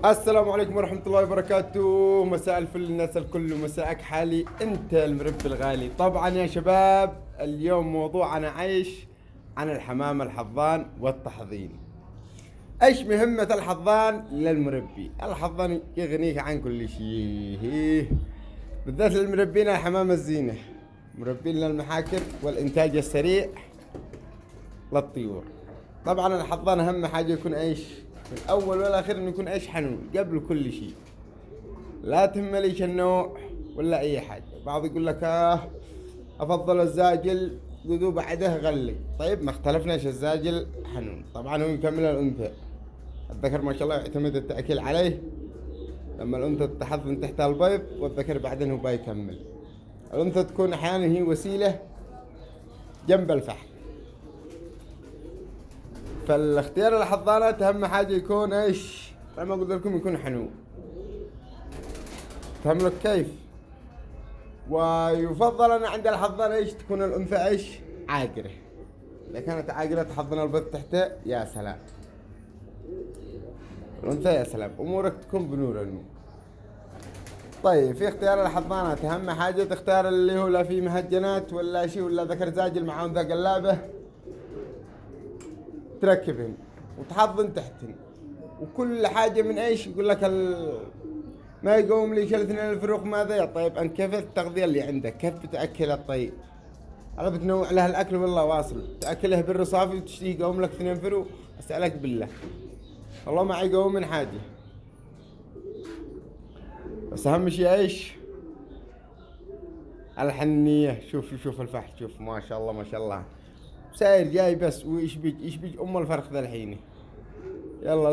السلام عليكم ورحمة الله وبركاته. مساء الفل الناس الكل، ومساءك حالي انت المربي الغالي. طبعا يا شباب، اليوم موضوعنا عيش عن الحمام الحضان والتحضين. ايش مهمة الحضان للمربي؟ الحضان يغنيك عن كل شيء، بالذات للمربين الحمام الزينة، مربين للمحاكر والانتاج السريع للطيور. طبعا الحضان اهم حاجة يكون ايش؟ في الاول والاخير انه يكون ايش؟ حنون قبل كل شيء. لا تهمليش النوع ولا اي حاجة. بعض يقول لك افضل الزاجل ذو بعده غلي. طيب ما اختلفناش، الزاجل حنون طبعا، هو يكمل الانثى. الذكر ما شاء الله يعتمد التأكيل عليه لما الانثى تحضن تحت البيض، والذكر بعدين هو بيكمل. الانثى تكون احيانا هي وسيلة جنب الفحل. فالاختيار الحضانات اهم حاجة يكون ايش؟ زي ما قلت لكم يكون حنون. تملك كيف؟ ويفضل أن عند الحضانة ايش؟ تكون الانثى ايش؟ عاقرة. اذا كانت عاقرة تحضن البيض تحته، يا سلام. الانثى يا سلام، امورك تكون بنور النور. طيب في اختيار الحضانات اهم حاجة تختار اللي هو لا فيه مهجنات ولا شيء، ولا ذكر زاجل مع انثى قلابة تركبهم وتحضن تحتن. وكل حاجة من ايش؟ يقول لك ما يقوم لي شل اثنين الفروق ماذا؟ طيب ان كيف التغذية اللي عندك؟ كيف بتأكل الطيب؟ انا بتنوع له الاكل والله واصل. تأكله بالرصافي وتشتيه يقوم لك اثنين فروق؟ اسألك بالله والله ما يقوم من حاجة. بس اهم شيء ايش؟ الحنية. شوف الفحل، شوف ما شاء الله ما شاء الله ساير جاي بس، ويشبج ام الفرخ ذا الحين. يلا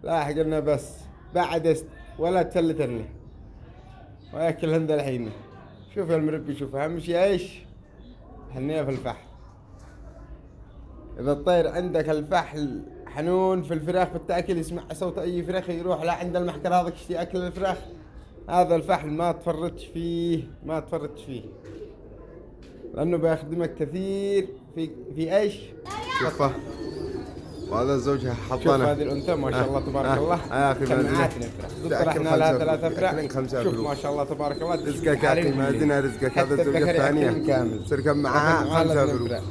لاحقنا بس بعد ولا تفلتن له وياكلهن ذا الحين. شوف يا المربي، شوف اهم شيء ايش؟ حنية في الفحل. اذا الطير عندك الفحل حنون في الفراخ بالتأكيد، يسمع صوت اي فراخ يروح لا عند المحكر هذاك يشتي اكل الفراخ. هذا الفحل ما تفرطش فيه، لانه بيخدمك كثير في ايش؟ شوفه، وهذا زوجها شوف حضانه. هذه الانثى ما شاء الله تبارك الله. يا اخي كم مازنه معاتنا فراخ، طرحنا لها 3 فراخ. شوف ما شاء الله تبارك الله. رزقك يا اخي مازنه، رزقك. هذا الزوجه الثانيه صار كم معها 5 فروق.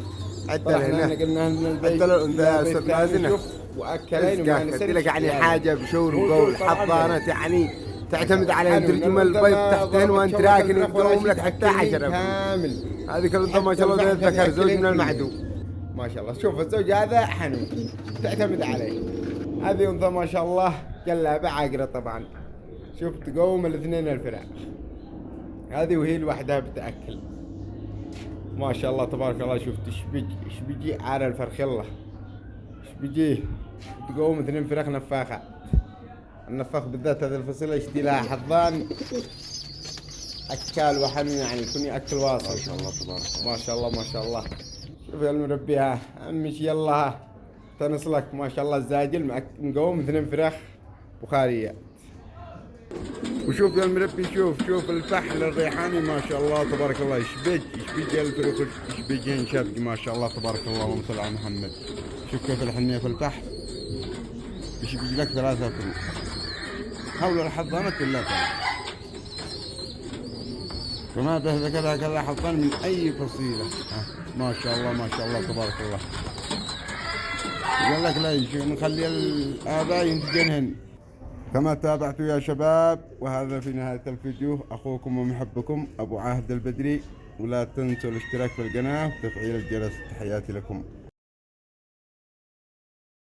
عدل هنا عدل الانثى يا استاذ مازنه. واكلين قلت لك يعني حاجه بشور وقول. حضانه يعني تعتمد على ترجم البيض تحتين وانت راكن يقوم لك حتى 10 كامل. هذه كلها ما شاء الله ذكر زوج من المعدوم ما شاء الله. شوف الزوج هذا حنون تعتمد عليه. هذه انثى ما شاء الله قلابة عاقرة طبعا. شوف تقوم الاثنين الفراخ. هذه وهي لوحدها بتأكل ما شاء الله تبارك الله. شوف تشبجي على الفرخ. يلا شبجيه. تقوم 2 فراخ نفاخة. النفاخ بالذات هذه الفصيلة يشتي لها حضان أكال وحنون، يعني يكون يأكل واصل. ما شاء الله تبارك الله. ما شاء الله ما شاء الله. شوف يا المربي ها امش يلا تنصلك ما شاء الله. الزاجل مقوم 2 فراخ بخارية. وشوف يا المربي، شوف الفحل الريحاني ما شاء الله تبارك الله. يشبج الفروخ، يشبجين شبج ما شاء الله تبارك الله. اللهم صل على محمد. شوف كيف الحنية في الفحل. يشبج لك 3 فروخ. حول الحضانة كلها فما ذكرها كذا حضان من اي فصيلة. ما شاء الله ما شاء الله تبارك الله. يقول لك لا نخلي الآباء ينتجنهن. كما تابعتوا يا شباب، وهذا في نهاية الفيديو. أخوكم ومحبكم أبو عاهد البدري، ولا تنسوا الاشتراك في القناة وتفعيل الجرس. تحياتي لكم.